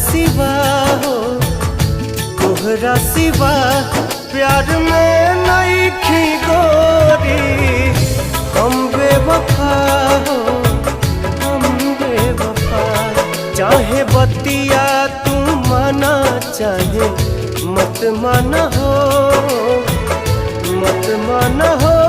सिवा हो, तोहरा सिवा प्यार में नहीं खी गोरी। हम बेवफा हो, हम बेवफा। चाहे बतिया तू माना, चाहे मत माना हो, मत माना हो।